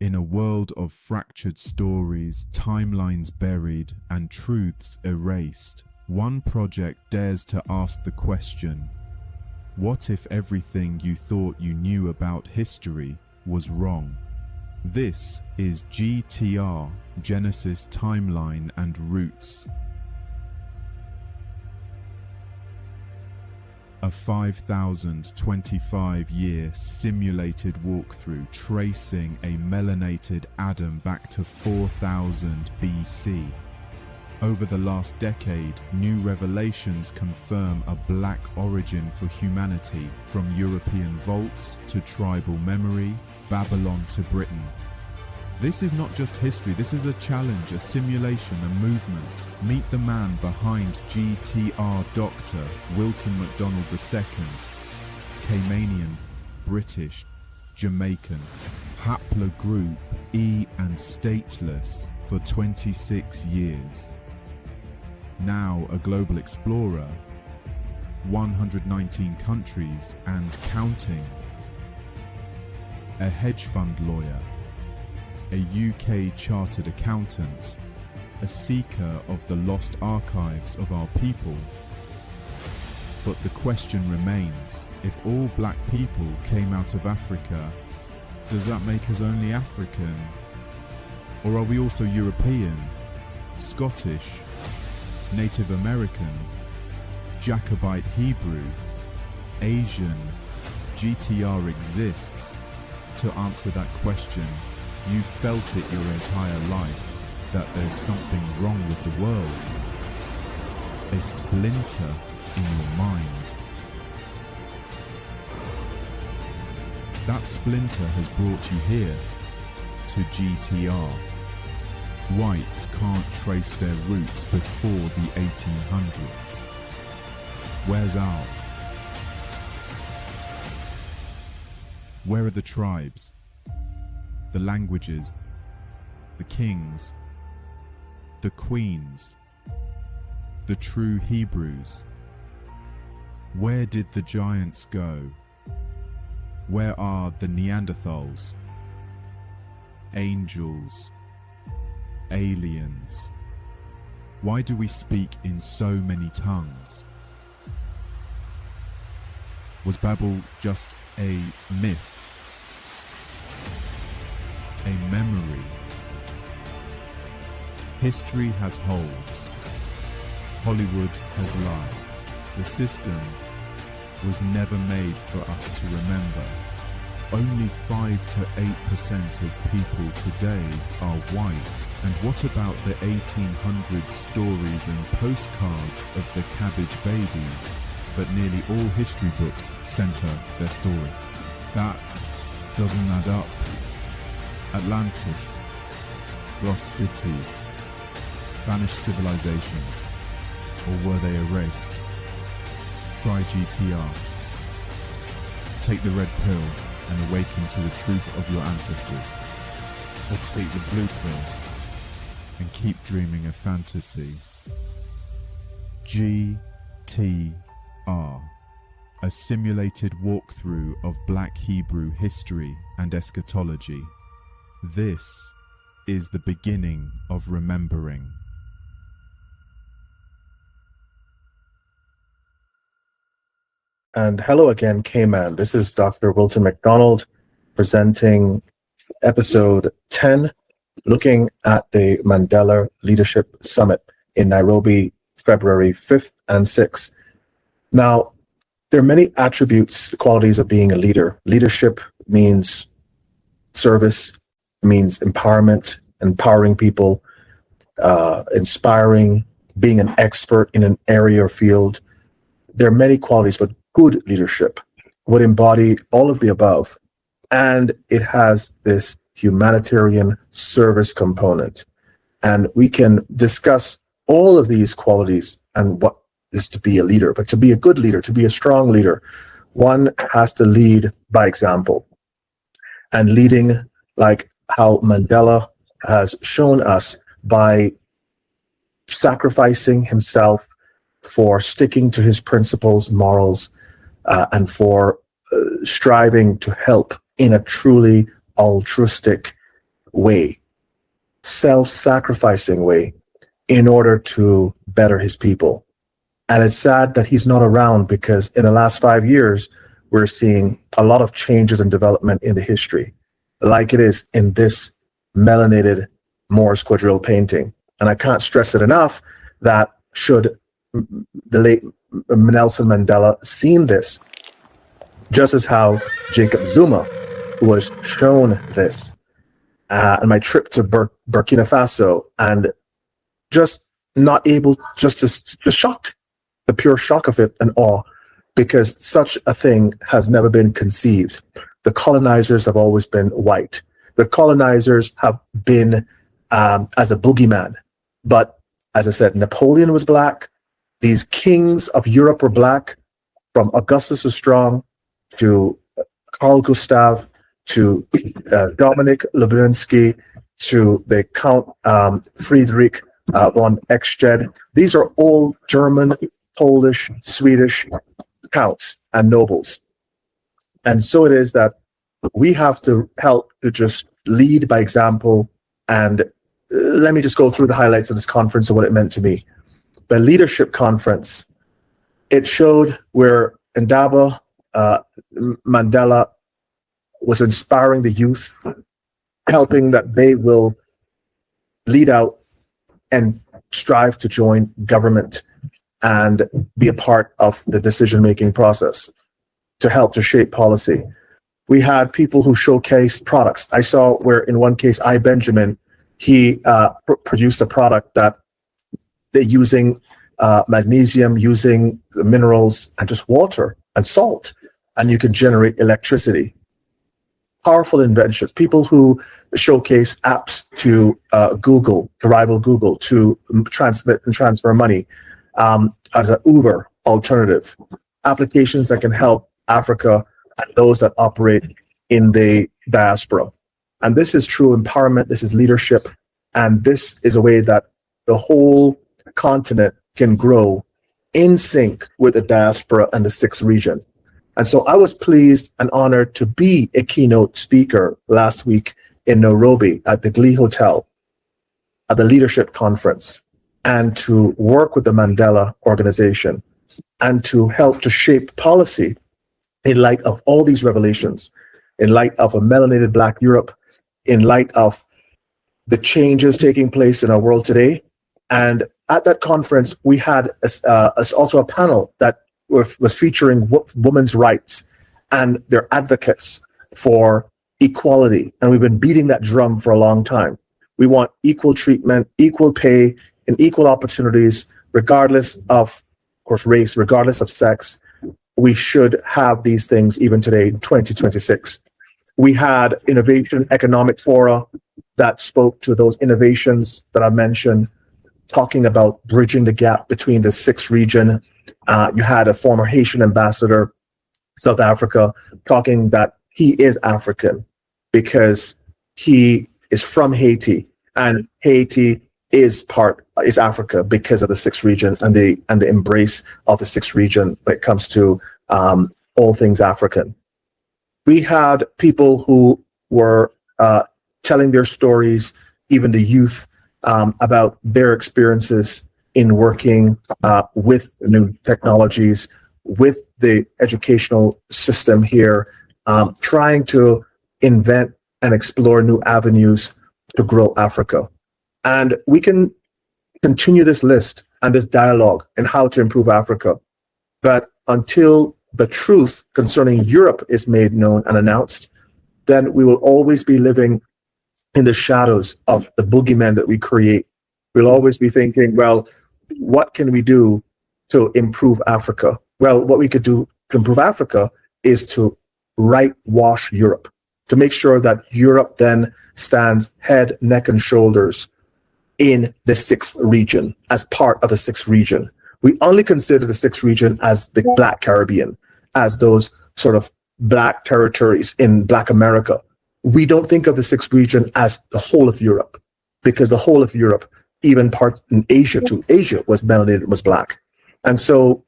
In a world of fractured stories, timelines buried, and truths erased, one project dares to ask the question, what if everything you thought you knew about history was wrong? This is GTR, Genesis, Timeline and Roots. A 5,025-year simulated walkthrough tracing a melanated Adam back to 4000 BC. Over the last decade, new revelations confirm a black origin for humanity, from European vaults to tribal memory, Babylon to Britain. This is not just history, this is a challenge, a simulation, a movement. Meet the man behind GTR, Dr. Wilton MacDonald II, Caymanian, British, Jamaican, haplogroup E and stateless for 26 years. Now a global explorer, 119 countries and counting. A hedge fund lawyer, a UK chartered accountant, a seeker of the lost archives of our people. But the question remains, if all black people came out of Africa, does that make us only African? Or are we also European, Scottish, Native American, Jacobite Hebrew, Asian? GTR exists to answer that question. You felt it your entire life, that there's something wrong with the world. A splinter in your mind. That splinter has brought you here, to GTR. Whites can't trace their roots before the 1800s. Where's ours? Where are the tribes? The languages, the kings, the queens, the true Hebrews? Where did the giants go? Where are the Neanderthals? Angels, aliens? Why do we speak in so many tongues? Was Babel just a myth? A memory? History has holes. Hollywood has lied. The system was never made for us to remember. Only 5 to 8% of people today are white. And what about the 1800 stories and postcards of the cabbage babies? But nearly all history books center their story. That doesn't add up. Atlantis, lost cities, vanished civilizations, or were they erased? Try GTR. Take the red pill and awaken to the truth of your ancestors. Or take the blue pill and keep dreaming a fantasy. GTR. A simulated walkthrough of Black Hebrew history and eschatology. This is the beginning of remembering. And hello again, K-Man. This is Dr. Wilton MacDonald presenting episode 10, looking at the Mandela Leadership Summit in Nairobi, February 5th and 6th. Now, there are many attributes, qualities of being a leader. Leadership means service, means empowerment, empowering people, inspiring, being an expert in an area or field. There are many qualities, but good leadership would embody all of the above. And it has this humanitarian service component. And we can discuss all of these qualities and what is to be a leader. But to be a good leader, to be a strong leader, one has to lead by example. And leading like how Mandela has shown us by sacrificing himself for sticking to his principles, morals, and for striving to help in a truly altruistic way, self-sacrificing way, in order to better his people. And it's sad that he's not around, because in the last 5 years, we're seeing a lot of changes and development in the history, like it is in this melanated Moors Quadrille painting. And I can't stress it enough that should the late Nelson Mandela seen this, just as how Jacob Zuma was shown this, and my trip to Burkina Faso, and just not able, just shocked, the pure shock of it and awe, because such a thing has never been conceived. The colonizers have always been white. The colonizers have been as a boogeyman. But as I said, Napoleon was black. These kings of Europe were black, from Augustus the Strong to Carl Gustav to Dominic Lubinski to the Count Friedrich von Eckstedt. These are all German, Polish, Swedish counts and nobles. And so it is that we have to help to just lead by example. And let me just go through the highlights of this conference and what it meant to me. The leadership conference, it showed where Ndaba Mandela was inspiring the youth, helping that they will lead out and strive to join government and be a part of the decision-making process to help to shape policy. We had people who showcased products. I saw where in one case, Benjamin, he produced a product that they're using magnesium, using minerals and just water and salt, and you can generate electricity. Powerful inventions. People who showcase apps to Google, to rival Google, to transmit and transfer money as an Uber alternative. Applications that can help Africa and those that operate in the diaspora. And this is true empowerment, this is leadership, and this is a way that the whole continent can grow in sync with the diaspora and the sixth region. And so I was pleased and honored to be a keynote speaker last week in Nairobi at the Glee Hotel at the leadership conference, and to work with the Mandela organization and to help to shape policy in light of all these revelations, in light of a melanated Black Europe, in light of the changes taking place in our world today. And at that conference, we had also a panel that was featuring women's rights and their advocates for equality. And we've been beating that drum for a long time. We want equal treatment, equal pay, and equal opportunities, regardless of course, race, regardless of sex. We should have these things even today in 2026. We had innovation economic fora that spoke to those innovations that I mentioned, talking about bridging the gap between the sixth region. You had a former Haitian ambassador, South Africa, talking that he is African because he is from Haiti, and Haiti is Africa because of the sixth region and the embrace of the sixth region when it comes to all things African. We had people who were telling their stories, even the youth, about their experiences in working with new technologies, with the educational system here, trying to invent and explore new avenues to grow Africa. And we can continue this list and this dialogue and how to improve Africa. But until the truth concerning Europe is made known and announced, then we will always be living in the shadows of the boogeyman that we create. We'll always be thinking, well, what can we do to improve Africa? Well, what we could do to improve Africa is to whitewash Europe, to make sure that Europe then stands head, neck, and shoulders in the sixth region, as part of the sixth region. We only consider the sixth region as the Black Caribbean, as those sort of Black territories in Black America. We don't think of the sixth region as the whole of Europe, because the whole of Europe, even parts in Asia too, Asia was melanated, was Black. And so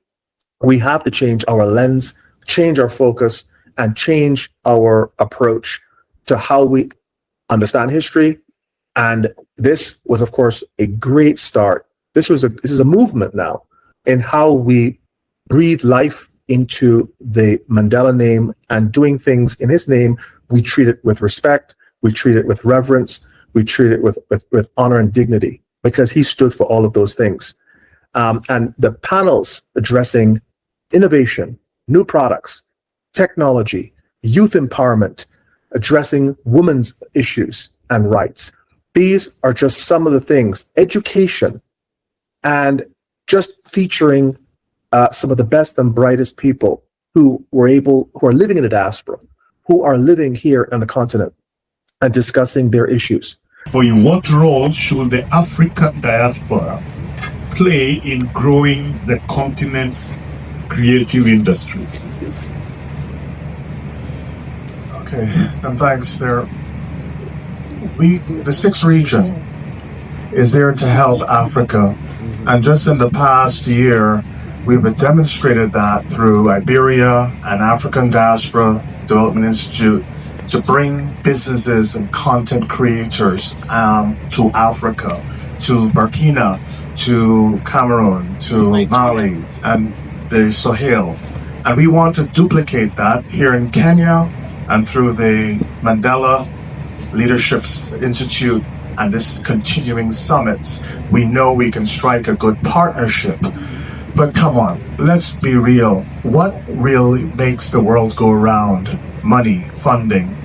we have to change our lens, change our focus, and change our approach to how we understand history. And this was, of course, a great start. This is a movement now in how we breathe life into the Mandela name, and doing things in his name. We treat it with respect. We treat it with reverence. We treat it with honor and dignity, because he stood for all of those things. And the panels addressing innovation, new products, technology, youth empowerment, addressing women's issues and rights. These are just some of the things, education, and just featuring some of the best and brightest people who are living in the diaspora, who are living here on the continent, and discussing their issues. For you, what role should the African diaspora play in growing the continent's creative industries? Okay, and thanks there. The sixth region is there to help Africa, and just in the past year, we've demonstrated that through Iberia and African Diaspora Development Institute to bring businesses and content creators to Africa, to Burkina, to Cameroon, to Mali, and the Sahel. And we want to duplicate that here in Kenya, and through the Mandela Leadership Institute and this continuing summits, we know we can strike a good partnership. But come on, let's be real. What really makes the world go around? Money, funding.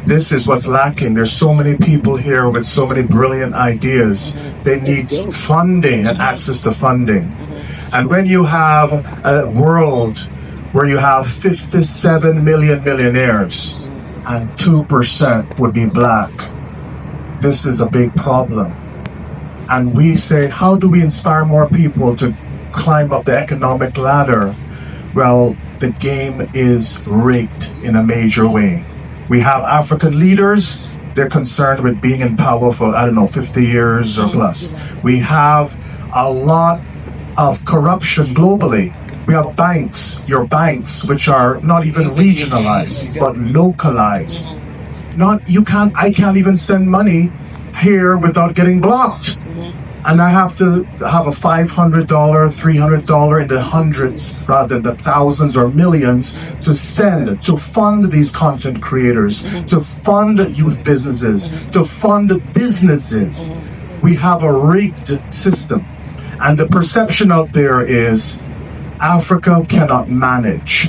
This is what's lacking. There's so many people here with so many brilliant ideas. They need funding and access to funding. And when you have a world where you have 57 million millionaires and 2% would be black, this is a big problem. And we say, how do we inspire more people to climb up the economic ladder? Well, the game is rigged in a major way. We have African leaders, they're concerned with being in power for, 50 years or plus. We have a lot of corruption globally. We have banks, your banks, which are not even regionalized, but localized. I can't even send money here without getting blocked. And I have to have a $500, $300 in the hundreds rather than the thousands or millions to send, to fund these content creators, to fund youth businesses, to fund businesses. We have a rigged system. And the perception out there is Africa cannot manage.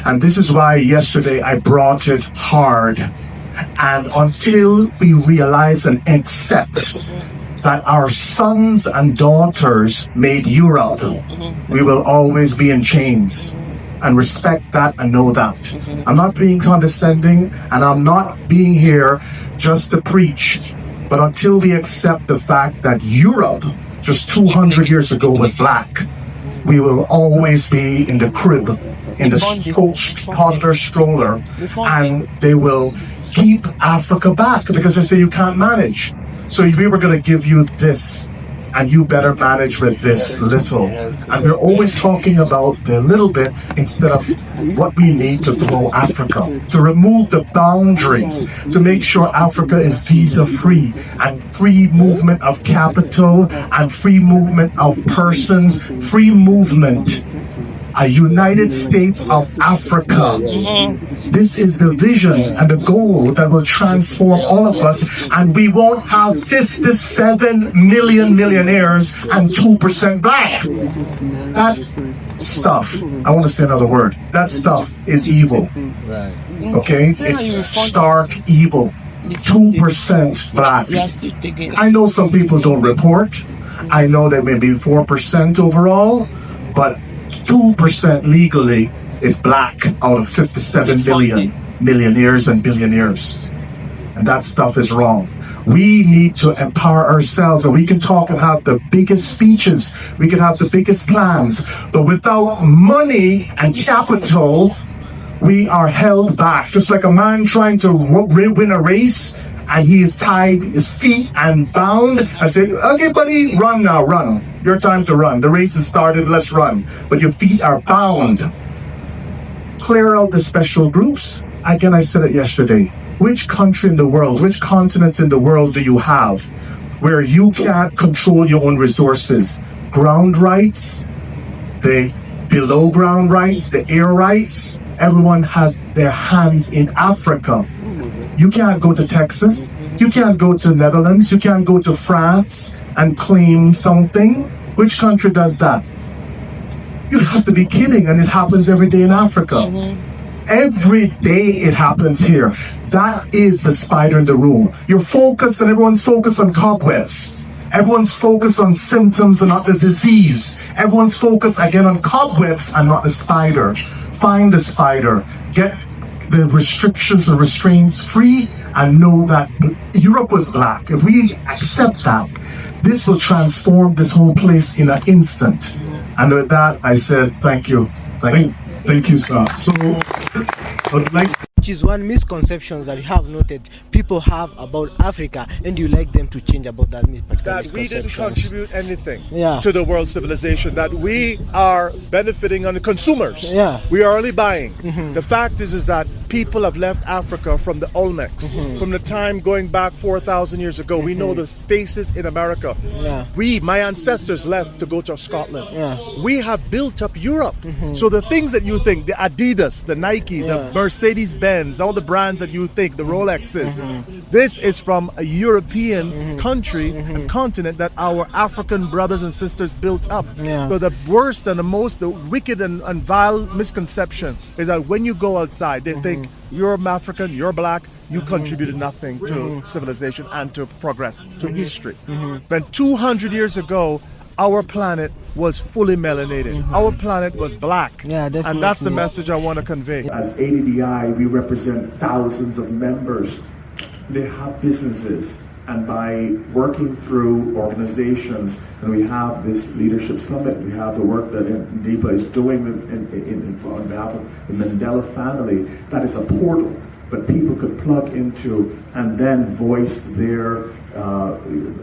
And this is why yesterday I brought it hard. And until we realize and accept that our sons and daughters made Europe, we will always be in chains. And respect that and know that. I'm not being condescending, and I'm not being here just to preach. But until we accept the fact that Europe just 200 years ago was black, we will always be in the crib, in the coach toddler stroller, and they will keep Africa back because they say you can't manage. So we were going to give you this, and you better manage with this little. And we're always talking about the little bit instead of what we need to grow Africa, to remove the boundaries, to make sure Africa is visa-free and free movement of capital and free movement of persons, free movement. A United States of Africa. This is the vision and the goal that will transform all of us, and we won't have 57 million millionaires and 2% black. That stuff, I want to say another word, that stuff is evil. Okay? It's stark evil. 2% black. I know some people don't report. I know there may be 4% overall, but 2% legally is black out of 57 million millionaires and billionaires. And that stuff is wrong. We need to empower ourselves, and we can talk and have the biggest speeches, we can have the biggest plans, but without money and capital, we are held back. Just like a man trying to win a race, and he is tied his feet and bound. I say, okay, buddy, run now, run. Your time to run. The race has started, let's run. But your feet are bound. Clear out the special groups again, I said it yesterday, which country in the world, which continent in the world do you have where you can't control your own resources? Ground rights, the below ground rights, the air rights, everyone has their hands in Africa. You can't go to Texas, you can't go to Netherlands, you can't go to France and claim something. Which country does that? You have to be kidding, and it happens every day in Africa. Every day it happens here. That is the spider in the room. You're focused, and everyone's focused on cobwebs. Everyone's focused on symptoms and not the disease. Everyone's focused again on cobwebs and not the spider. Find the spider. Get the restrictions and restraints free, and know that Europe was black. If we accept that, this will transform this whole place in an instant. And with that, I said, thank you. Thank you, sir. So, I would like. Which is one misconception that you have noted people have about Africa, and you like them to change about that that we didn't contribute anything Yeah. to the world civilization, that we are benefiting on the consumers. Yeah. We are only buying. The fact is that people have left Africa from the Olmecs, from the time going back 4,000 years ago. We know the faces in America. Yeah. My ancestors left to go to Scotland. Yeah. We have built up Europe. So the things that you think, the Adidas, the Nike, the Mercedes-Benz, all the brands that you think, the Rolexes, this is from a European country and continent that our African brothers and sisters built up. Yeah. So the worst and the wicked and vile misconception is that when you go outside, they think you're African, you're black, you contributed nothing to civilization and to progress, to history. When 200 years ago, our planet was fully melanated. Our planet was black. Yeah, definitely. And that's the message I want to convey. As ADDI, we represent thousands of members. They have businesses, and by working through organizations, and we have this leadership summit, we have the work that Ndiba is doing on behalf of the Mandela family, that is a portal, but people could plug into and then voice their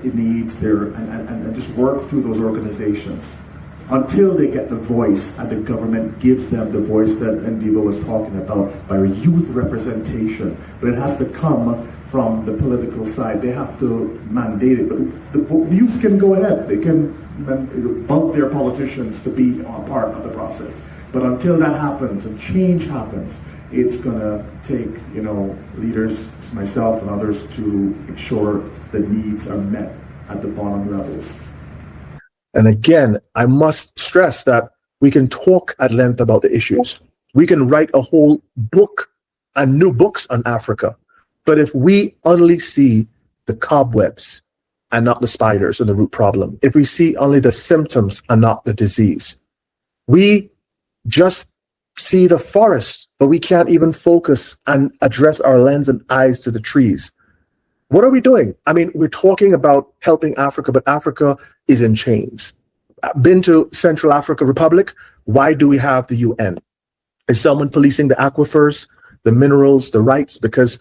needs, and just work through those organizations until they get the voice, and the government gives them the voice that Ndiba was talking about by youth representation. But it has to come from the political side. They have to mandate it. But the youth can go ahead. They can bump their politicians to be a part of the process. But until that happens and change happens, it's going to take, leaders, myself and others, to ensure the needs are met at the bottom levels. And again, I must stress that we can talk at length about the issues. We can write a whole book and new books on Africa. But if we only see the cobwebs and not the spiders and the root problem, if we see only the symptoms and not the disease, we just see the forest, but we can't even focus and address our lens and eyes to the trees. What are we doing? I mean, we're talking about helping Africa, but Africa is in chains. I've been to Central African Republic. Why do we have the UN? Is someone policing the aquifers, the minerals, the rights? Because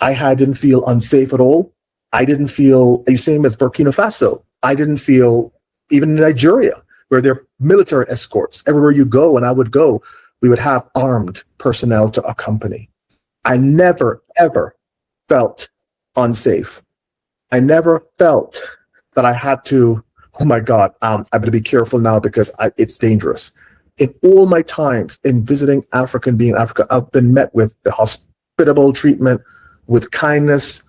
I didn't feel unsafe at all. I didn't feel, same as Burkina Faso. I didn't feel, even in Nigeria, where there are military escorts. Everywhere you go, and I would go, we would have armed personnel to accompany. I never, ever felt unsafe. I never felt that I had to, oh my God, I better be careful now because it's dangerous. In all my times in visiting Africa and being in Africa, I've been met with the hospitable treatment, with kindness,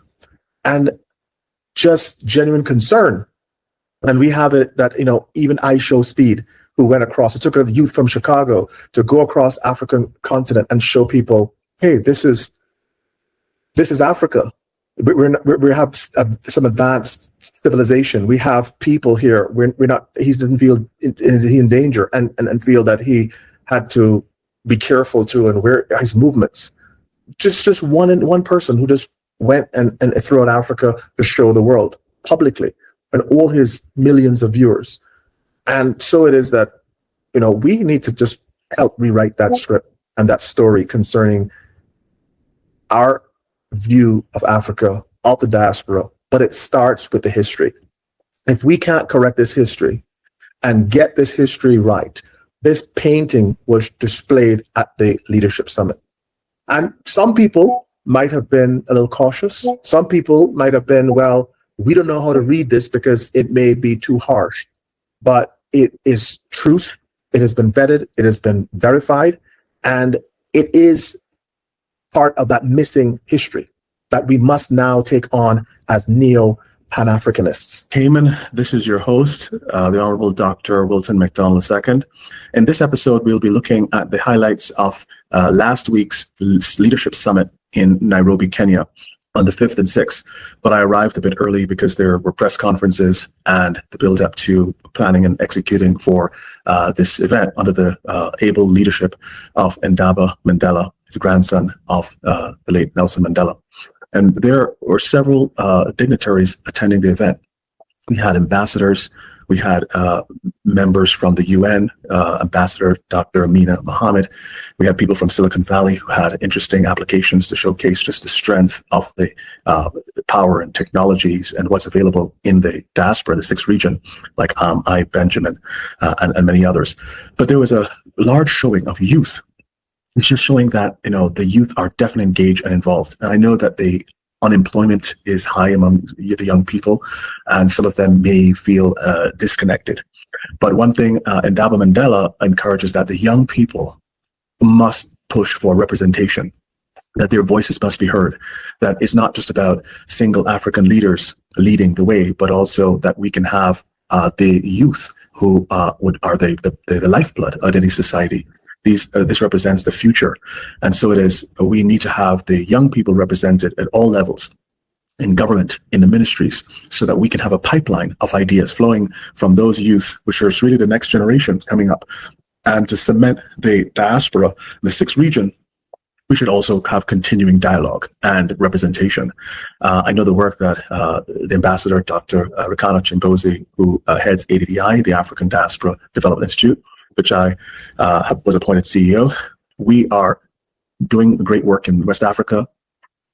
and just genuine concern. And we have it that, even I Show Speed, who went across, it took a youth from Chicago to go across African continent and show people, hey, this is Africa. We have some advanced civilization. We have people here. We're not. He didn't feel in danger and feel that he had to be careful too and where his movements. Just one person who just went and throughout Africa to show the world publicly and all his millions of viewers. And so it is that we need to just help rewrite that script and that story concerning our view of Africa, of the diaspora, but it starts with the history. If we can't correct this history and get this history right, this painting was displayed at the Leadership Summit. And some people might have been a little cautious. Some people might have been, well, we don't know how to read this because it may be too harsh. But it is truth. It has been vetted. It has been verified. And it is part of that missing history that we must now take on as neo-Pan-Africanists. Cayman, this is your host, the Honorable Dr. Wilton McDonald II. In this episode, we'll be looking at the highlights of last week's Leadership Summit in Nairobi, Kenya, on the 5th and 6th. But I arrived a bit early because there were press conferences and the build up to planning and executing for this event under the able leadership of Ndaba Mandela, his grandson of the late Nelson Mandela. And there were several dignitaries attending the event. We had ambassadors, we had members from the UN, Ambassador Dr. Amina Mohammed. We had people from Silicon Valley who had interesting applications to showcase just the strength of the power and technologies and what's available in the diaspora, the sixth region, like I. Benjamin and many others. But there was a large showing of youth. It's just showing that, the youth are definitely engaged and involved. And I know that the unemployment is high among the young people, and some of them may feel disconnected. But one thing Ndaba Mandela encourages that the young people must push for representation, that their voices must be heard, that it's not just about single African leaders leading the way, but also that we can have the youth who are the lifeblood of any society. This represents the future. And so it is, we need to have the young people represented at all levels, in government, in the ministries, so that we can have a pipeline of ideas flowing from those youth, which are really the next generation coming up. And to cement the diaspora, the sixth region, we should also have continuing dialogue and representation. I know the work that the ambassador, Dr. Rukana Chimbozi, who heads ADDI, the African Diaspora Development Institute, which I was appointed CEO. We are doing great work in West Africa,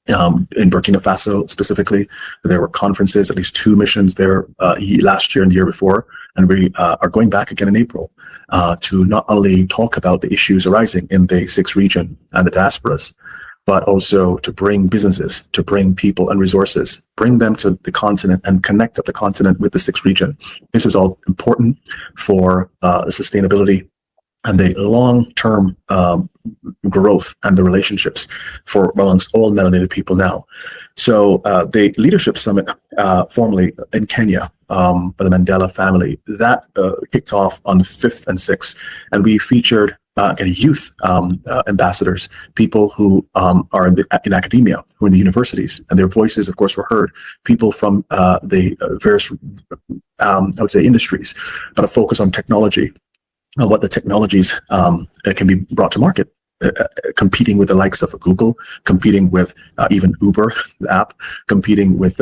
in Burkina Faso specifically. There were conferences, at least 2 missions there last year and the year before, and we are going back again in April to not only talk about the issues arising in the sixth region and the diasporas, but also to bring businesses, to bring people and resources, bring them to the continent and connect up the continent with the sixth region. This is all important for the sustainability and the long-term growth and the relationships for amongst all melanated people now. So the Leadership Summit formally in Kenya by the Mandela family, that kicked off on the 5th and 6th, and we featured youth ambassadors, people who are in academia, who are in the universities, and their voices, of course, were heard. People from the various, I would say, industries, but a focus on technology, and what the technologies that can be brought to market, competing with the likes of Google, competing with even Uber, the app, competing with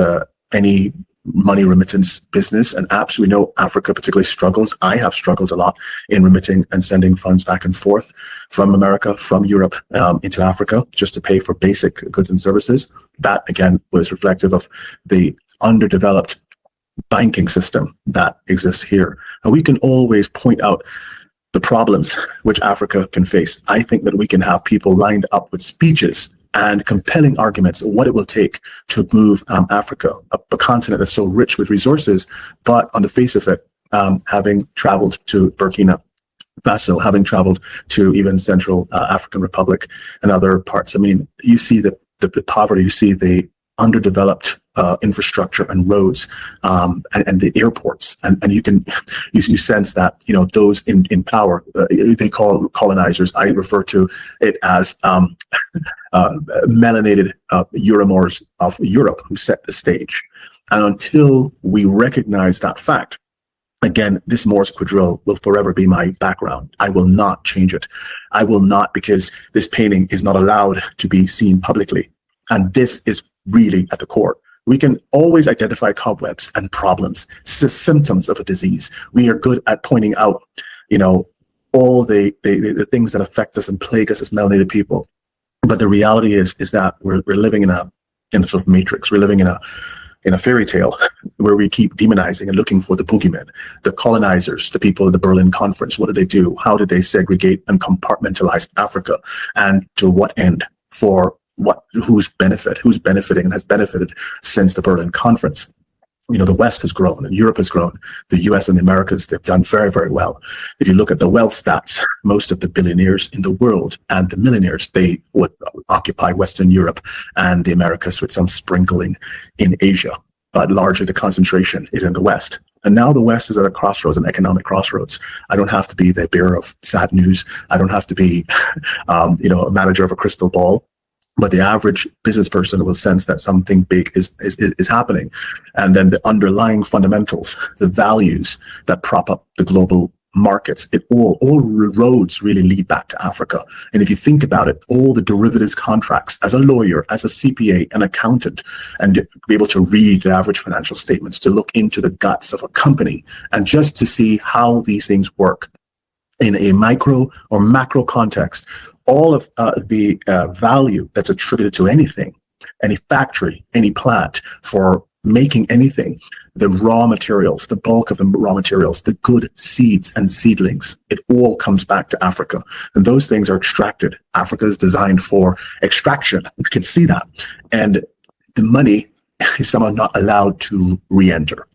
any money remittance business and apps. We know Africa particularly struggles. I have struggled a lot in remitting and sending funds back and forth from America, from Europe into Africa, just to pay for basic goods and services. That, again, was reflective of the underdeveloped banking system that exists here. And we can always point out the problems which Africa can face. I think that we can have people lined up with speeches and compelling arguments of what it will take to move Africa, a continent that's so rich with resources, but on the face of it, having traveled to Burkina Faso, having traveled to even Central African Republic and other parts, I mean, you see the poverty, you see the underdeveloped infrastructure and roads and the airports, and you sense that those in power, they call colonizers. I refer to it as melanated Euromoors of Europe who set the stage. And until we recognize that fact, again, this Moors Quadrille will forever be my background. I will not change it. I will not, because this painting is not allowed to be seen publicly. And this is really at the core. We can always identify cobwebs and problems, symptoms of a disease. We are good at pointing out, all the things that affect us and plague us as melanated people. But the reality is that we're living in a sort of matrix. We're living in a fairy tale where we keep demonizing and looking for the boogeymen, the colonizers, the people at the Berlin Conference. What did they do? How did they segregate and compartmentalize Africa? And to what end? for who's benefiting and has benefited since the Berlin Conference. The West has grown and Europe has grown. The US and the Americas, they've done very, very well. If you look at the wealth stats, most of the billionaires in the world and the millionaires, they would occupy Western Europe and the Americas with some sprinkling in Asia. But largely the concentration is in the West. And now the West is at a crossroads, an economic crossroads. I don't have to be the bearer of sad news. I don't have to be, a manager of a crystal ball. But the average business person will sense that something big is happening. And then the underlying fundamentals, the values that prop up the global markets, all roads really lead back to Africa. And if you think about it, all the derivatives contracts, as a lawyer, as a CPA, an accountant, and be able to read the average financial statements, to look into the guts of a company, and just to see how these things work in a micro or macro context, all of the value that's attributed to anything, any factory, any plant, for making anything, the raw materials, the bulk of the raw materials, the good seeds and seedlings, it all comes back to Africa. And those things are extracted. Africa is designed for extraction. You can see that. And the money is somehow not allowed to re-enter.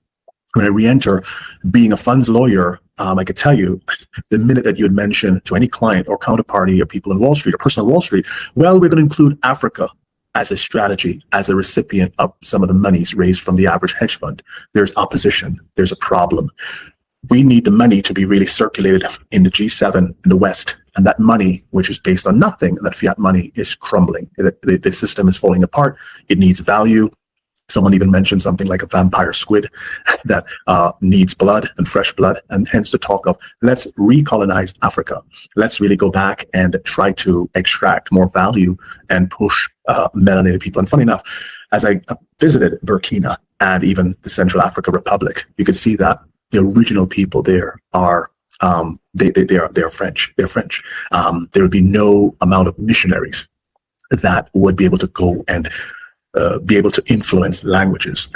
When I re-enter, being a funds lawyer, I could tell you, the minute that you had mentioned to any client or counterparty or people in Wall Street or person on Wall Street, well, we're going to include Africa as a strategy, as a recipient of some of the monies raised from the average hedge fund. There's opposition. There's a problem. We need the money to be really circulated in the G7 in the West. And that money, which is based on nothing, that fiat money, is crumbling. The system is falling apart. It needs value. Someone even mentioned something like a vampire squid that needs blood and fresh blood, and hence the talk of let's recolonize Africa. Let's really go back and try to extract more value and push melanated people. And funny enough, as I visited Burkina and even the Central African Republic, you could see that the original people there are they're French. They're French. There would be no amount of missionaries that would be able to go and be able to influence languages.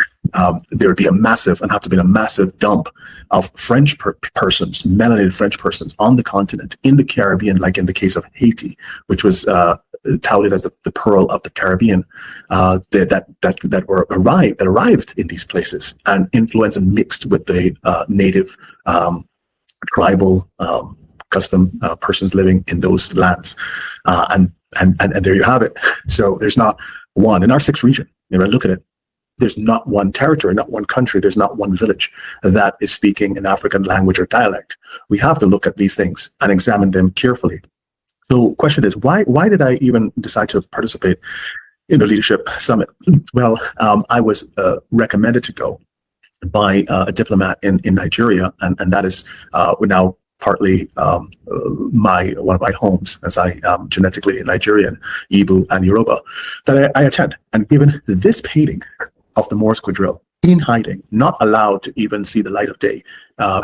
There would be a massive dump of French persons, melanated French persons on the continent, in the Caribbean, like in the case of Haiti, which was touted as the pearl of the Caribbean, that arrived in these places and influenced and mixed with the native tribal custom persons living in those lands, and there you have it. So there's not one in our sixth region. If I look at it, there's not one territory, not one country, there's not one village that is speaking an African language or dialect. We have to look at these things and examine them carefully. So question is, why did I even decide to participate in the Leadership Summit? Well, I was recommended to go by a diplomat in Nigeria, and that is now partly one of my homes, as I am genetically Nigerian, Igbo and Yoruba, that I attend. And given this painting of the Moors Quadrille in hiding, not allowed to even see the light of day,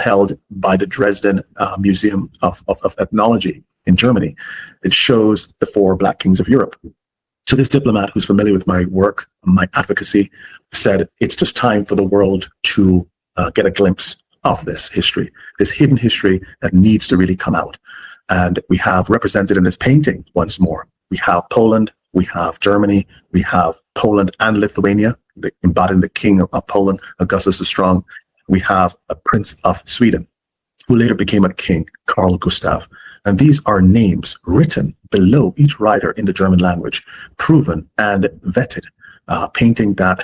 held by the Dresden Museum of Ethnology in Germany, it shows the 4 Black kings of Europe. So this diplomat, who's familiar with my work, my advocacy, said it's just time for the world to get a glimpse of this history, this hidden history that needs to really come out. And we have represented in this painting once more. We have Poland, we have Germany, we have Poland and Lithuania, embodying the king of Poland, Augustus the Strong. We have a prince of Sweden, who later became a king, Carl Gustav. And these are names written below each rider in the German language, proven and vetted. Painting that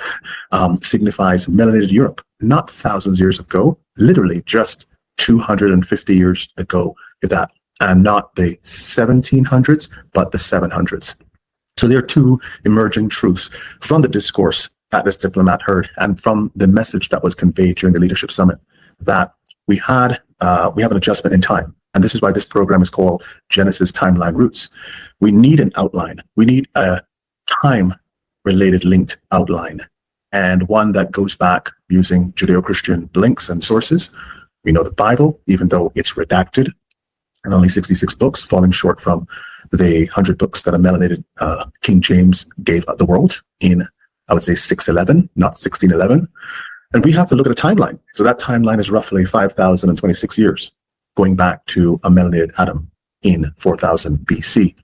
signifies melanated Europe, not thousands of years ago, literally just 250 years ago, if that, and not the 1700s, but the 700s. So there are 2 emerging truths from the discourse that this diplomat heard and from the message that was conveyed during the Leadership Summit, that we have an adjustment in time. And this is why this program is called Genesis Timeline Roots. We need an outline. We need a time-related linked outline, and one that goes back using Judeo-Christian links and sources. We know the Bible, even though it's redacted and only 66 books, falling short from the 100 books that a melanated King James gave the world in, I would say, 611, not 1611. And we have to look at a timeline. So that timeline is roughly 5,026 years, going back to a melanated Adam in 4000 BC.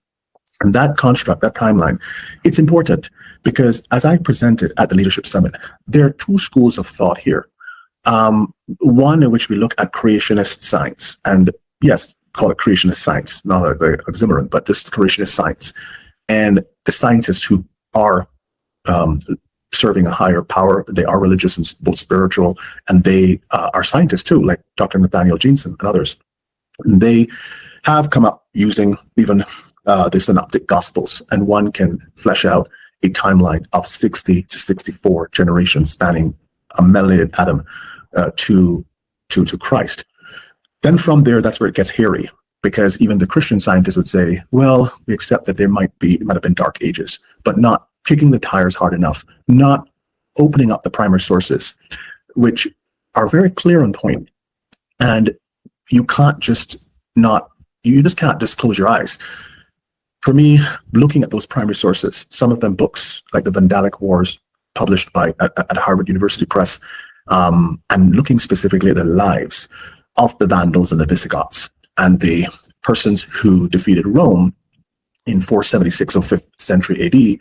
And that construct, that timeline, it's important because as I presented at the Leadership Summit, there are two schools of thought here. One in which we look at creationist science, and yes, call it creationist science, not the oxymoron, but this creationist science. And the scientists who are serving a higher power, they are religious and both spiritual, and they are scientists too, like Dr. Nathaniel Jensen and others. And they have come up using even the synoptic gospels, and one can flesh out a timeline of 60 to 64 generations spanning a melanated Adam to Christ. Then from there, that's where it gets hairy, because even the Christian scientists would say, well, we accept that it might have been dark ages, but not kicking the tires hard enough, not opening up the primary sources, which are very clear on point. And you just can't just close your eyes. For me, looking at those primary sources, some of them books like the Vandalic Wars published at Harvard University Press, and looking specifically at the lives of the Vandals and the Visigoths and the persons who defeated Rome in 476 or 5th century AD,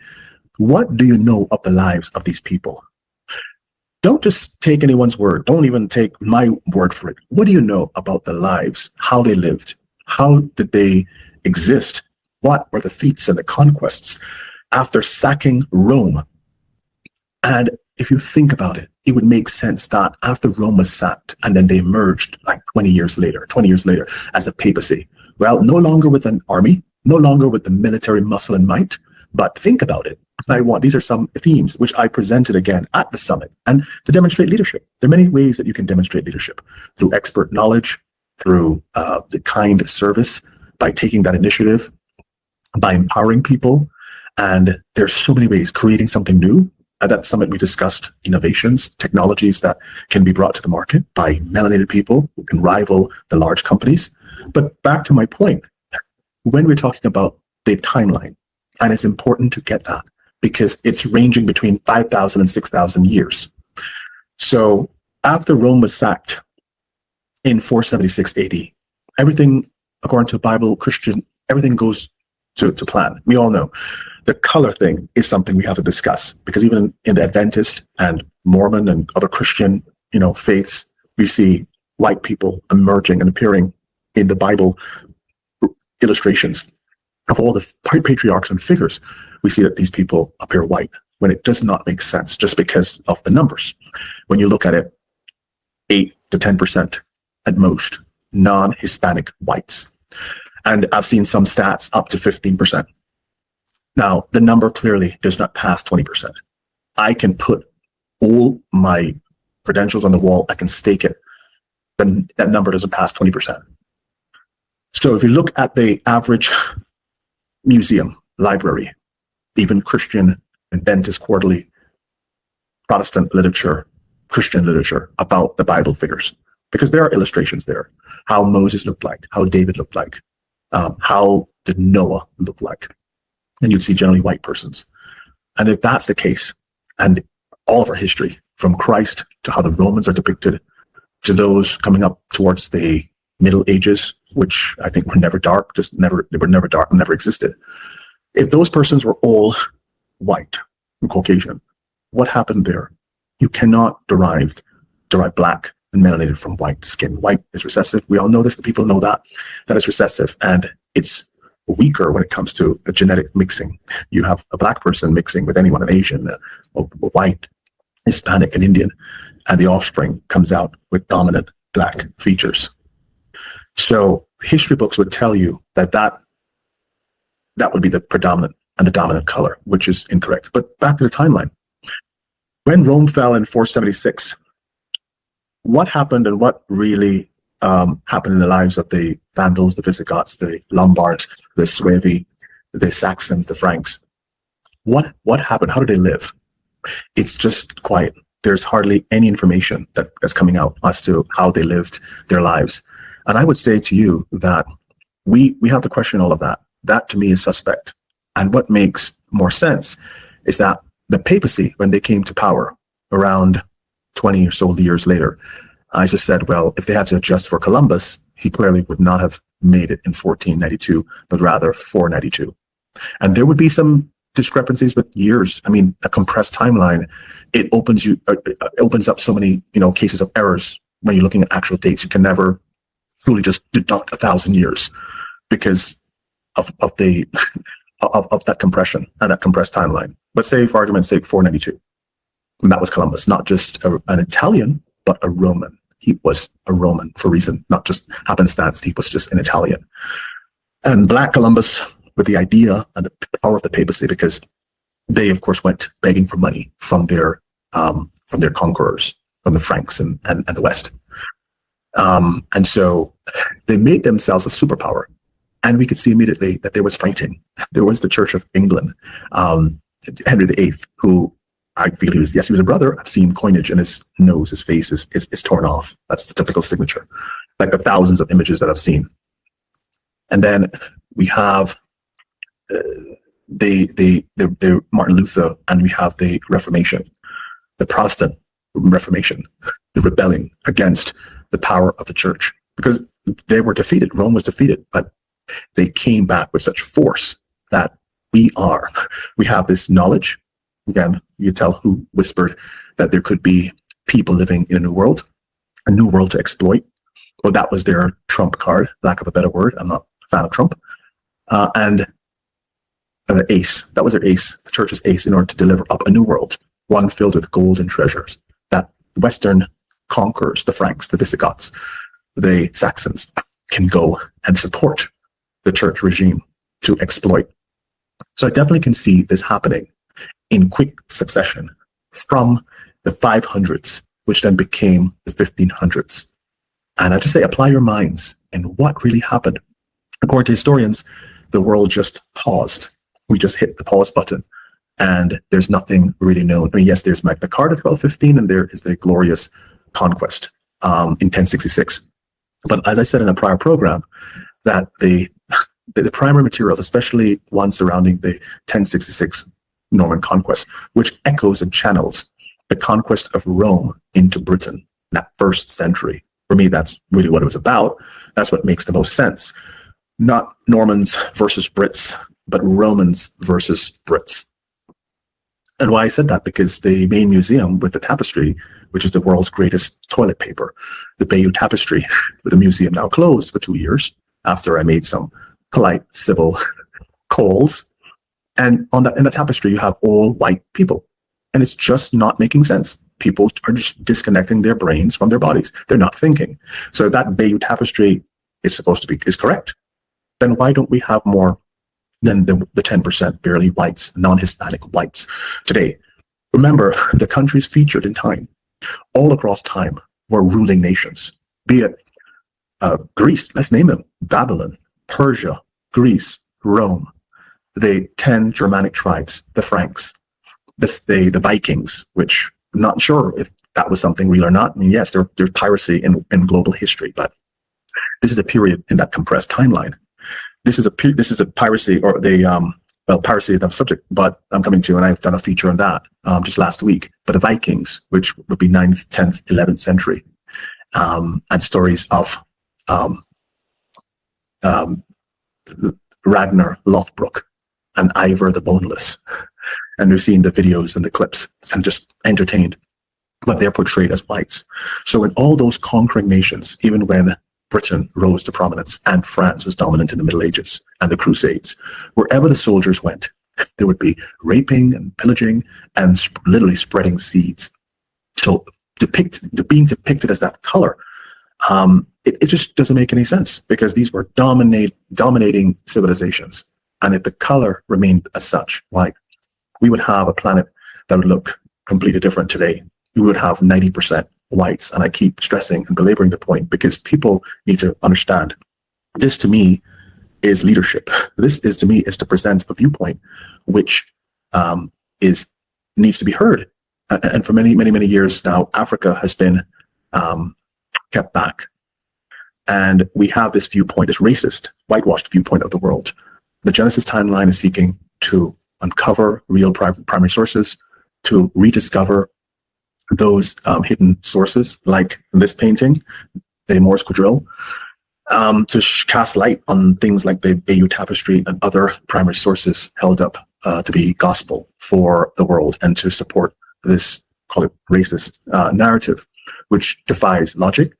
what do you know of the lives of these people? Don't just take anyone's word. Don't even take my word for it. What do you know about the lives, how they lived? How did they exist? What were the feats and the conquests after sacking Rome? And if you think about it, it would make sense that after Rome was sacked and then they emerged like 20 years later as a papacy, well, no longer with an army, no longer with the military muscle and might, but think about it. These are some themes which I presented again at the summit, and to demonstrate leadership. There are many ways that you can demonstrate leadership: through expert knowledge, through the kind service, by taking that initiative, by empowering people. And there's so many ways, creating something new. At that summit, we discussed innovations, technologies that can be brought to the market by melanated people who can rival the large companies. But back to my point, when we're talking about the timeline, and it's important to get that because it's ranging between 5,000 and 6,000 years. So after Rome was sacked in 476 AD, everything, according to Bible, Christian, everything goes to plan. We all know the color thing is something we have to discuss, because even in the Adventist and Mormon and other Christian, faiths, we see white people emerging and appearing in the Bible illustrations of all the patriarchs and figures. We see that these people appear white when it does not make sense just because of the numbers. When you look at it, 8 to 10% at most non-Hispanic whites. And I've seen some stats up to 15%. Now, the number clearly does not pass 20%. I can put all my credentials on the wall. I can stake it. Then that number doesn't pass 20%. So if you look at the average museum, library, even Christian and Adventist quarterly Protestant literature, Christian literature about the Bible figures, because there are illustrations there, how Moses looked like, how David looked like, how did Noah look like, and you'd see generally white persons. And if that's the case, and all of our history, from Christ to how the Romans are depicted, to those coming up towards the Middle Ages, which I think were never dark, they were never dark and never existed. If those persons were all white and Caucasian, what happened there? You cannot derive black and melanated from white skin. White is recessive. We all know this. The people know that is recessive, and it's weaker when it comes to a genetic mixing. You have a black person mixing with anyone, an Asian, a white, Hispanic, and Indian, and the offspring comes out with dominant black features. So history books would tell you that would be the predominant and the dominant color, which is incorrect. But back to the timeline. When Rome fell in 476, what happened and what really happened in the lives of the Vandals, the Visigoths, the Lombards, the Suevi, the Saxons, the Franks? What happened? How did they live? It's just quiet. There's hardly any information that's coming out as to how they lived their lives. And I would say to you that we have to question all of that. That to me is suspect. And what makes more sense is that the papacy, when they came to power around 20 or so years later, I just said, well, if they had to adjust for Columbus, he clearly would not have made it in 1492, but rather 492. And there would be some discrepancies with years. I mean, a compressed timeline, it opens up so many, cases of errors when you're looking at actual dates. You can never truly just deduct 1,000 years because of that compression and that compressed timeline. But say, for argument's sake, 492. And that was Columbus, not just an Italian, but a Roman. He was a Roman for a reason, not just happenstance. He was just an Italian. And Black Columbus, with the idea and the power of the papacy, because they, of course, went begging for money from their conquerors, from the Franks and the West. And so they made themselves a superpower. And we could see immediately that there was fighting. There was the Church of England, Henry VIII, who I feel he was a brother. I've seen coinage in his nose, his face is torn off. That's the typical signature, like the thousands of images that I've seen. And then we have the Martin Luther, and we have the Reformation, the Protestant Reformation, the rebelling against the power of the church, because they were defeated. Rome was defeated, but they came back with such force that we have this knowledge. Again, you tell who whispered that there could be people living in a new world to exploit. Well, that was their trump card, lack of a better word. I'm not a fan of Trump. And the ace, that was their ace, the church's ace, in order to deliver up a new world, one filled with gold and treasures, that Western conquerors, the Franks, the Visigoths, the Saxons, can go and support the church regime to exploit. So I definitely can see this happening in quick succession from the 500s, which then became the 1500s. And I just say, apply your minds and what really happened. According to historians, the world just paused. We just hit the pause button and there's nothing really known. I mean, yes, there's Magna Carta 1215 and there is the glorious conquest in 1066. But as I said in a prior program, that the primary materials, especially one surrounding the 1066 Norman conquest, which echoes and channels the conquest of Rome into Britain, that first century. For me, that's really what it was about. That's what makes the most sense. Not Normans versus Brits, but Romans versus Brits. And why I said that, because the main museum with the tapestry, which is the world's greatest toilet paper, the Bayeux Tapestry, with the museum now closed for 2 years after I made some polite civil calls. And in the tapestry, you have all white people. And it's just not making sense. People are just disconnecting their brains from their bodies. They're not thinking. So that Bayeux Tapestry is correct. Then why don't we have more than the 10% barely whites, non-Hispanic whites today? Remember, the countries featured in time, all across time, were ruling nations, be it Greece, let's name them, Babylon, Persia, Greece, Rome, the 10 Germanic tribes, the Franks, the Vikings, which I'm not sure if that was something real or not. I mean, yes, there's piracy in global history, but this is a period in that compressed timeline. This is a piracy, or piracy is the subject, but I'm coming to, and I've done a feature on that just last week. But the Vikings, which would be 9th, 10th, 11th century, and stories of Ragnar Lothbrok and Ivar the Boneless. And we've seen the videos and the clips and just entertained, but they're portrayed as whites. So in all those conquering nations, even when Britain rose to prominence and France was dominant in the Middle Ages and the Crusades, wherever the soldiers went, there would be raping and pillaging and literally spreading seeds. So being depicted as that color, it just doesn't make any sense, because these were dominating civilizations. And if the color remained as such, like, we would have a planet that would look completely different today. We would have 90% whites. And I keep stressing and belaboring the point, because people need to understand this, to me, is leadership. This is, to me, is to present a viewpoint which needs to be heard. And for many, many, many years now, Africa has been kept back. And we have this viewpoint, this racist, whitewashed viewpoint of the world. The Genesis timeline is seeking to uncover real primary sources, to rediscover those hidden sources, like this painting, the Moors Quadrille, to cast light on things like the Bayeux Tapestry and other primary sources held up to be gospel for the world, and to support this, call it racist narrative, which defies logic,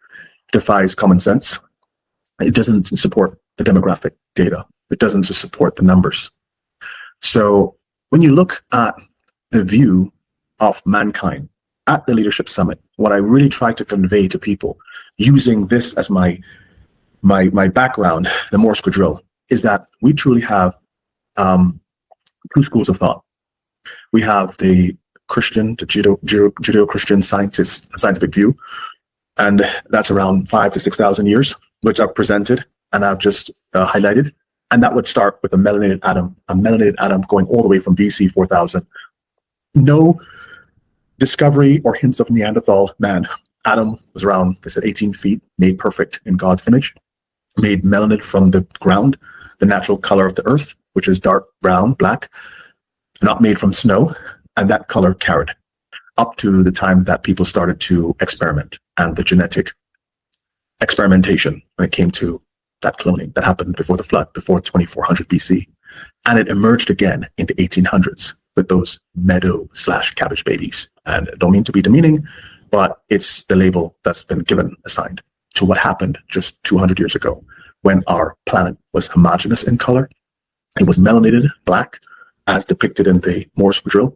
defies common sense. It doesn't support the demographic data. It doesn't just support the numbers. So when you look at the view of mankind at the Leadership Summit, what I really try to convey to people, using this as my background, the Moors Quadrille, is that we truly have two schools of thought. We have the Christian, the Judeo-Christian scientific view, and that's around 5,000 to 6,000 years, which I've presented and I've just highlighted. And that would start with a melanated atom going all the way from BC 4000. No discovery or hints of Neanderthal man. Adam was around, they said, 18 feet, made perfect in God's image, made melanin from the ground, the natural color of the earth, which is dark brown, black, not made from snow, and that color carried up to the time that people started to experiment, and the genetic experimentation when it came to that cloning that happened before the flood, before 2400 BC. And it emerged again in the 1800s with those meadow/cabbage babies. And I don't mean to be demeaning, but it's the label that's been assigned to what happened just 200 years ago, when our planet was homogeneous in color. It was melanated black, as depicted in the Moors Quadrille.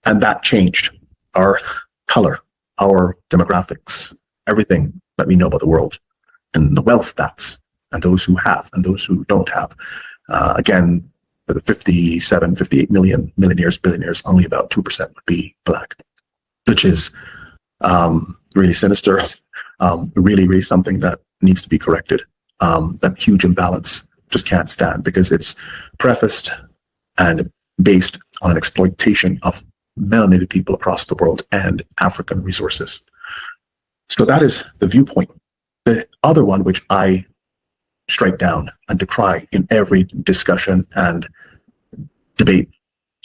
And that changed our color, our demographics, everything that we know about the world, and the wealth stats, and those who have and those who don't have. Again, for the 57, 58 million millionaires, billionaires, only about 2% would be black, which is really sinister, really something that needs to be corrected. That huge imbalance just can't stand, because it's prefaced and based on an exploitation of melanated people across the world and African resources. So that is the viewpoint. The other one, which I strike down and decry in every discussion and debate,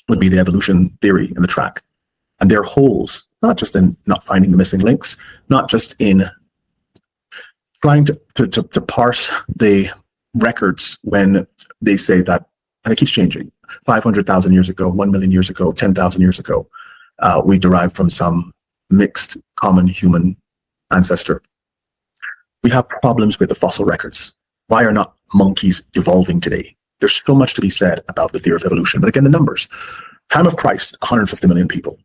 would be the evolution theory in the track. And there are holes, not just in not finding the missing links, not just in trying to parse the records when they say that, and it keeps changing, 500,000 years ago, 1 million years ago, 10,000 years ago, we derived from some mixed common human ancestor. We have problems with the fossil records. Why are not monkeys evolving today? There's so much to be said about the theory of evolution. But again, the numbers. Time of Christ, 150 million people.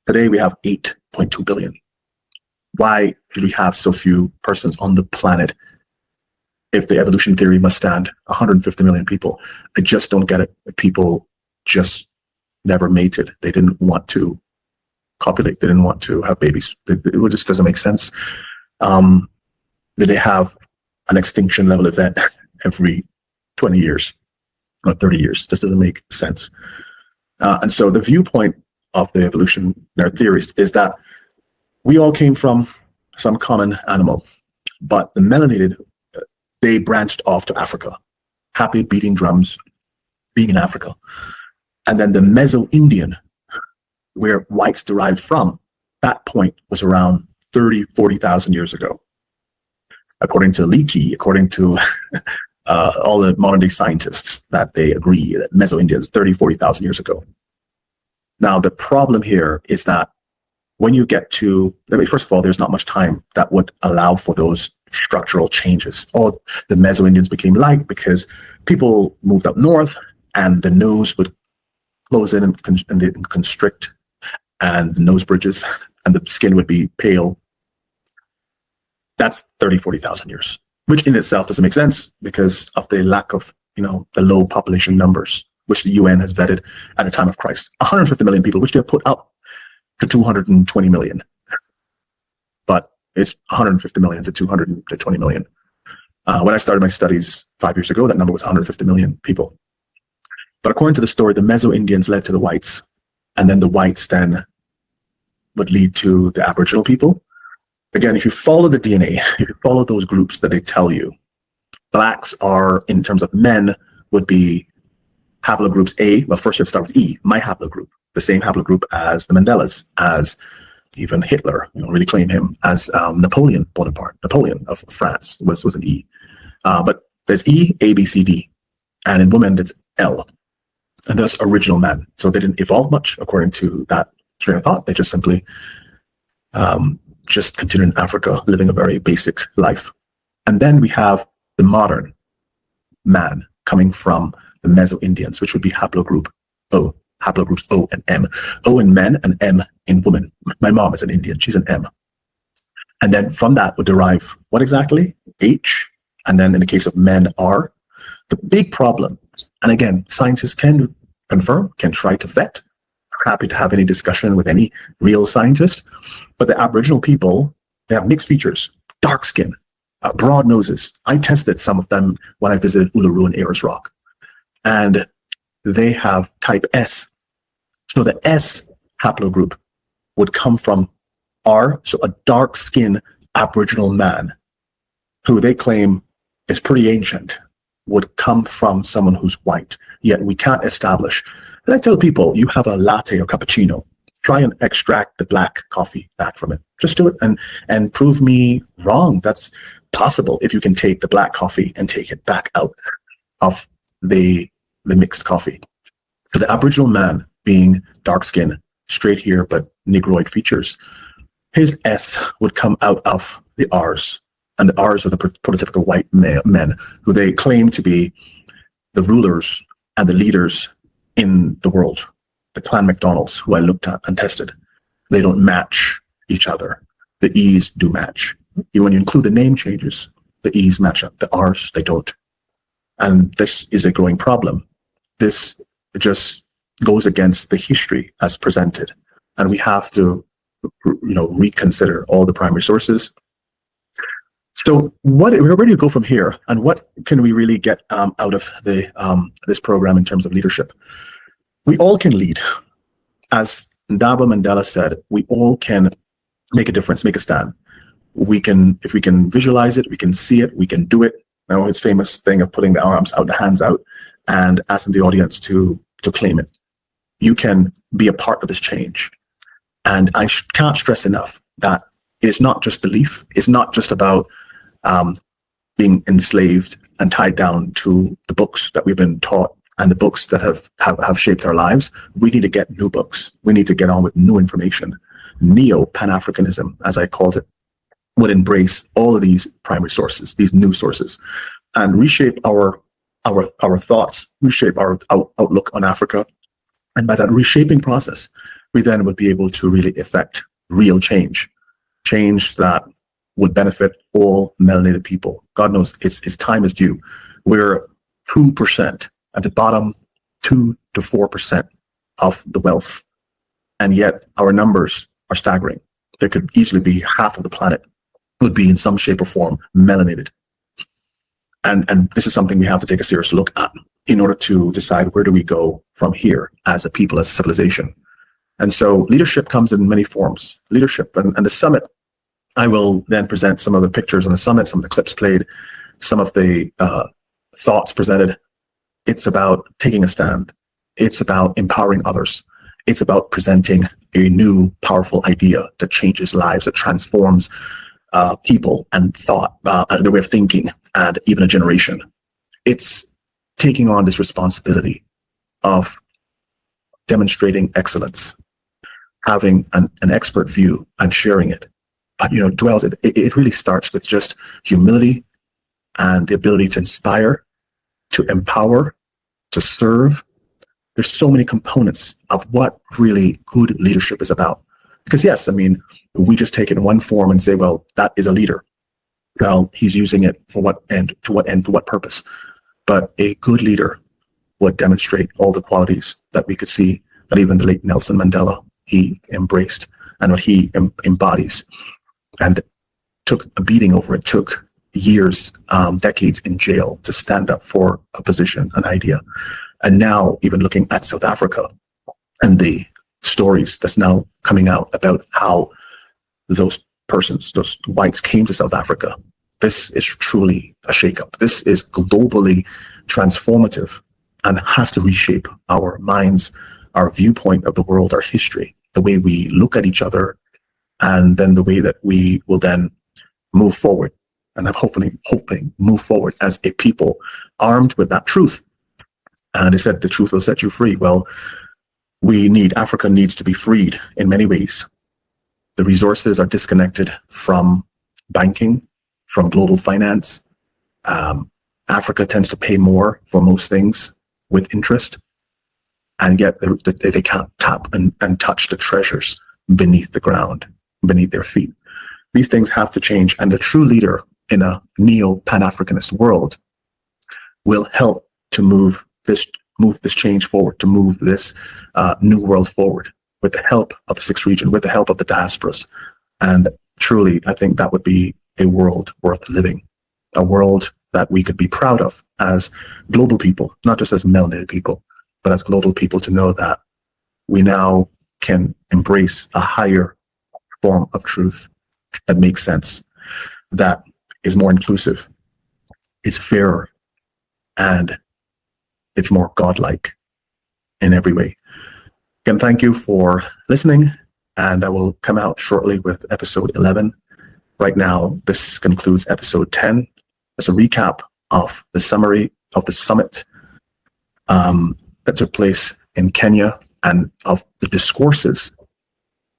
Today we have 8.2 billion. Why do we have so few persons on the planet if the evolution theory must stand? 150 million people. I just don't get it. People just never mated. They didn't want to copulate. They didn't want to have babies. It just doesn't make sense. Did they have an extinction level event every 20 years or 30 years? This doesn't make sense. And so the viewpoint of the evolutionary theories is that we all came from some common animal, but the melanated, they branched off to Africa, happy beating drums, being in Africa. And then the Meso-Indian, where whites derived from, that point was around 30, 40,000 years ago. According to Leakey, according to all the modern day scientists, that they agree that Meso-Indians 30, 40,000 years ago. Now, the problem here is that when you get to, first of all, there's not much time that would allow for those structural changes. Or the Meso-Indians became light because people moved up north and the nose would close in and constrict, and the nose bridges, and the skin would be pale. That's 30, 40,000 years, which in itself doesn't make sense because of the lack of, the low population numbers, which the UN has vetted at the time of Christ. 150 million people, which they put up to 220 million. But it's 150 million to 220 million. When I started my studies 5 years ago, that number was 150 million people. But according to the story, the Meso-Indians led to the whites, and then the whites then would lead to the Aboriginal people. Again, if you follow the DNA, if you follow those groups that they tell you, blacks are, in terms of men, would be haplogroups A. Well, first you have to start with E, my haplogroup, the same haplogroup as the Mandelas, as even Hitler, really claim him, as Napoleon Bonaparte. Napoleon of France was an E. But there's E, A, B, C, D. And in women, it's L. And that's original man. So they didn't evolve much according to that train of thought. They just simply just continued in Africa, living a very basic life. And then we have the modern man coming from the Meso-Indians, which would be haplogroup O, haplogroups O and M. O in men and M in women. My mom is an Indian, she's an M. And then from that would derive what exactly? H. And then in the case of men, R. The big problem, and again, scientists can confirm, can try to vet. Happy to have any discussion with any real scientist. But the Aboriginal people, they have mixed features, dark skin, broad noses. I tested some of them when I visited Uluru and Ayers Rock. And they have type S. So the S haplogroup would come from R, so a dark skinned Aboriginal man who they claim is pretty ancient, would come from someone who's white. Yet we can't establish. And I tell people, you have a latte or cappuccino, try and extract the black coffee back from it. Just do it and prove me wrong. That's possible if you can take the black coffee and take it back out of the mixed coffee. So the Aboriginal man being dark skinned, straight hair, but Negroid features, his S would come out of the R's. And the R's are the prototypical white men who they claim to be the rulers and the leaders in the world. The Clan MacDonalds, who I looked at and tested, they don't match each other. The E's do match. When you include the name changes, the E's match up. The R's, they don't. And this is a growing problem. This just goes against the history as presented. And we have to, reconsider all the primary sources. So where do you go from here? And what can we really get out of this program in terms of leadership? We all can lead. As Ndaba Mandela said, we all can make a difference, make a stand. We can, if we can visualize it, we can see it, we can do it. You know, his famous thing of putting the arms out, the hands out, and asking the audience to claim it. You can be a part of this change. And I can't stress enough that it is not just belief. It's not just about being enslaved and tied down to the books that we've been taught and the books that have shaped our lives. We need to get new books. We need to get on with new information. Neo-Pan-Africanism, as I called it, would embrace all of these primary sources, these new sources, and reshape our thoughts, reshape our outlook on Africa. And by that reshaping process, we then would be able to really effect real change that would benefit all melanated people. God knows its time is due. We're 2% at the bottom, 2 to 4% of the wealth. And yet our numbers are staggering. There could easily be half of the planet would be in some shape or form melanated. And this is something we have to take a serious look at in order to decide where do we go from here as a people, as a civilization. And so leadership comes in many forms. Leadership and the summit, I will then present some of the pictures on the summit, some of the clips played, some of the thoughts presented. It's about taking a stand. It's about empowering others. It's about presenting a new, powerful idea that changes lives, that transforms people and thought, the way of thinking, and even a generation. It's taking on this responsibility of demonstrating excellence, having an expert view and sharing it. Dwells, it really starts with just humility and the ability to inspire, to empower, to serve. There's so many components of what really good leadership is about. Because yes, we just take it in one form and say, well, that is a leader. Well, he's using it for what end, to what purpose. But a good leader would demonstrate all the qualities that we could see that even the late Nelson Mandela, he embraced and what he embodies, and took a beating over it, took years, decades in jail to stand up for a position, an idea. And now even looking at South Africa and the stories that's now coming out about how those persons, those whites came to South Africa. This is truly a shakeup. This is globally transformative and has to reshape our minds, our viewpoint of the world, our history, the way we look at each other, and then the way that we will then move forward and I'm hoping move forward as a people armed with that truth. And they said the truth will set you free. Well, Africa needs to be freed in many ways. The resources are disconnected from banking, from global finance. Africa tends to pay more for most things with interest, and yet they can't tap and touch the treasures beneath the ground, beneath their feet. These things have to change, and the true leader in a neo-Pan-Africanist world will help to move this change forward, to move this new world forward, with the help of the sixth region, with the help of the diasporas. And truly, I think that would be a world worth living, a world that we could be proud of as global people, not just as melanated people, but as global people, to know that we now can embrace a higher form of truth that makes sense, that is more inclusive, it's fairer, and it's more godlike in every way. Again, thank you for listening, and I will come out shortly with episode 11. Right now, this concludes episode 10. As a recap of the summary of the summit that took place in Kenya, and of the discourses,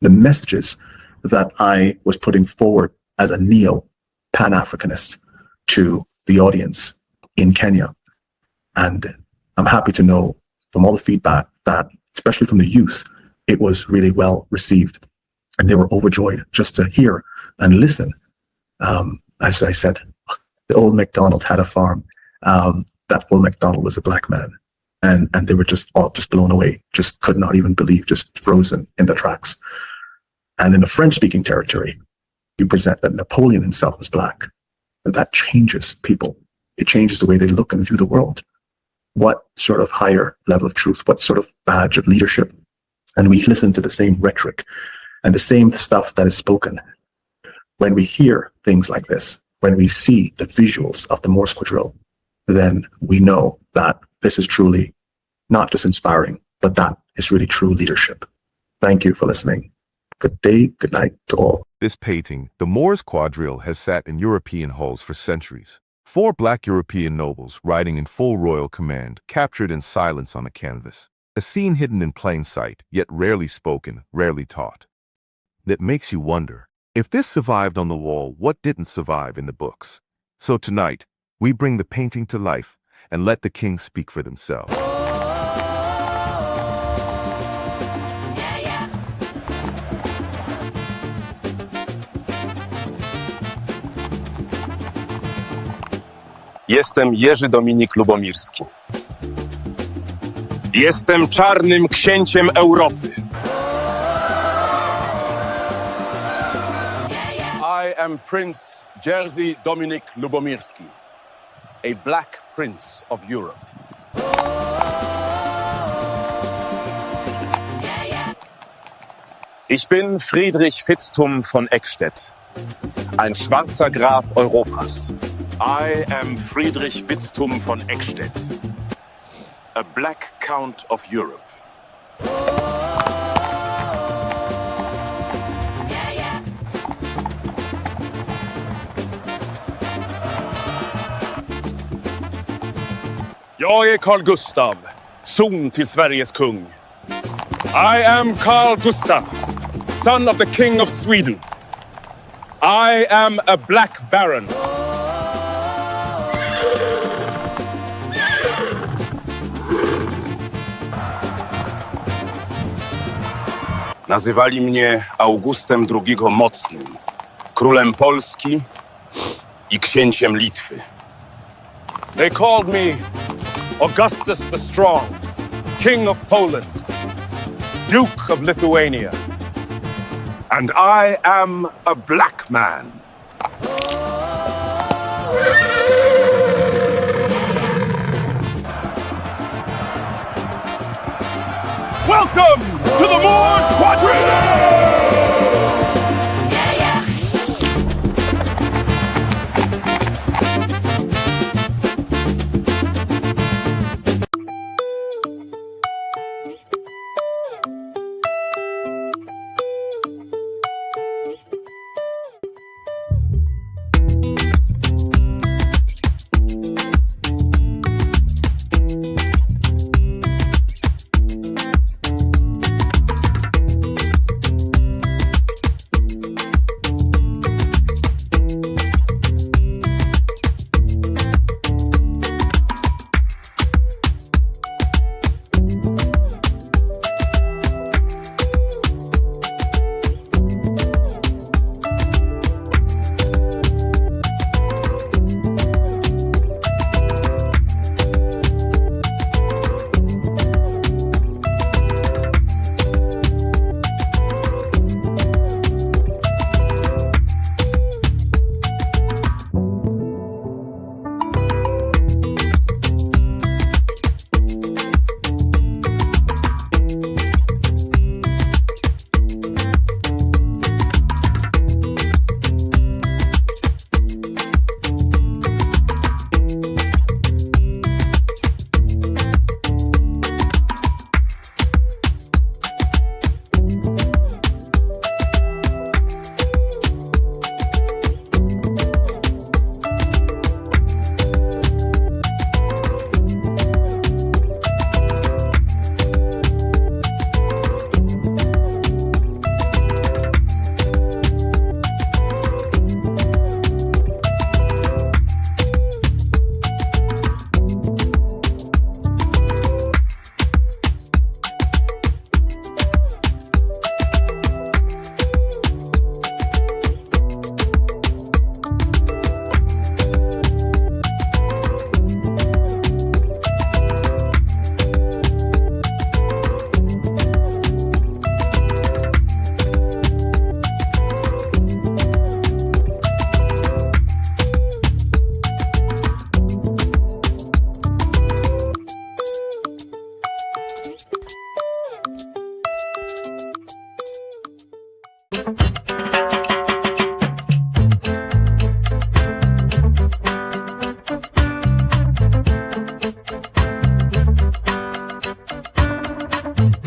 the messages that I was putting forward as a neo-Pan-Africanist to the audience in Kenya. And I'm happy to know from all the feedback that, especially from the youth, it was really well received. And they were overjoyed just to hear and listen. As I said, the old MacDonald had a farm. That old MacDonald was a black man. And they were just blown away, just could not even believe, just frozen in the tracks. And in the French-speaking territory, you present that Napoleon himself was black. That changes people. It changes the way they look and view the world. What sort of higher level of truth, what sort of badge of leadership? And we listen to the same rhetoric and the same stuff that is spoken. When we hear things like this, when we see the visuals of the Moors Quadrille, then we know that this is truly not just inspiring, but that is really true leadership. Thank you for listening. Good day, good night to all. This painting, the Moors Quadrille, has sat in European halls for centuries. 4 black European nobles riding in full royal command, captured in silence on a canvas. A scene hidden in plain sight, yet rarely spoken, rarely taught. That makes you wonder, if this survived on the wall, what didn't survive in the books? So tonight, we bring the painting to life and let the kings speak for themselves. Jestem Jerzy Dominik Lubomirski. Jestem czarnym księciem Europy. I am Prince Jerzy Dominik Lubomirski, a black prince of Europe. Ich bin Friedrich Vitzthum von Eckstedt, ein schwarzer Graf Europas. I am Friedrich Vitzthum von Eckstedt, a black count of Europe. Jag är Carl Gustav, son till Sveriges kung. I am Carl Gustav, son of the King of Sweden. I am a black baron. Nazywali mnie Augustem II Mocnym, królem Polski i księciem Litwy. They called me Augustus the Strong, King of Poland, Duke of Lithuania. And I am a black man. Welcome to the Moors Quadrille!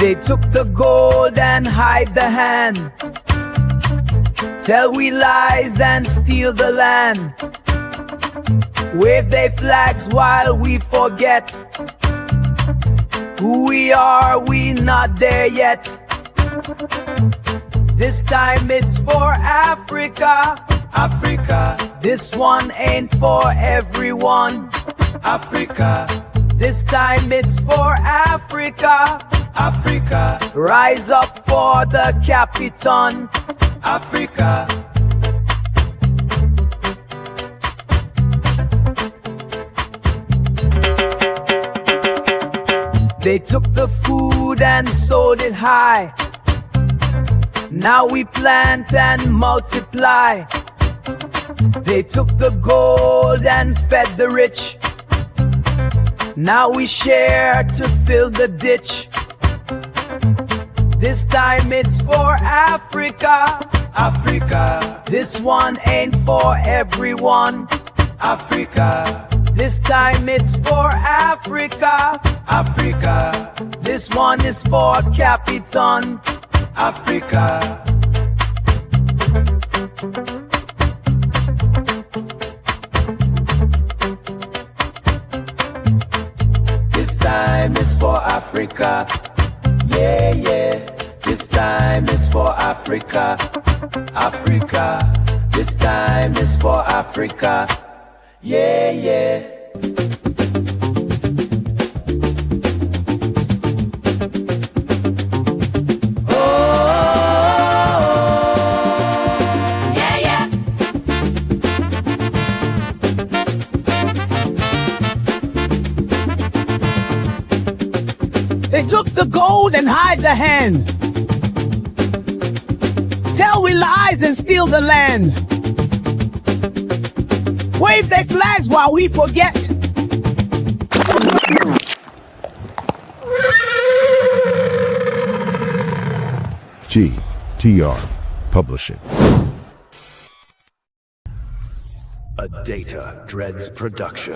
They took the gold and hide the hand. Tell we lies and steal the land. Wave their flags while we forget who we are, we not there yet. This time it's for Africa, Africa. This one ain't for everyone, Africa. This time it's for Africa, Africa. Rise up for the Capitan, Africa. They took the food and sold it high. Now we plant and multiply. They took the gold and fed the rich. Now we share to fill the ditch. This time it's for Africa, Africa. This one ain't for everyone, Africa. This time it's for Africa, Africa. This one is for Capitan, Africa. This time is for Africa. Yeah, yeah. This time is for Africa, Africa. This time is for Africa. Yeah, yeah. They took the gold and hide the hand. Tell we lies and steal the land. Wave their flags while we forget. GTR Publishing. A Data Dreads production.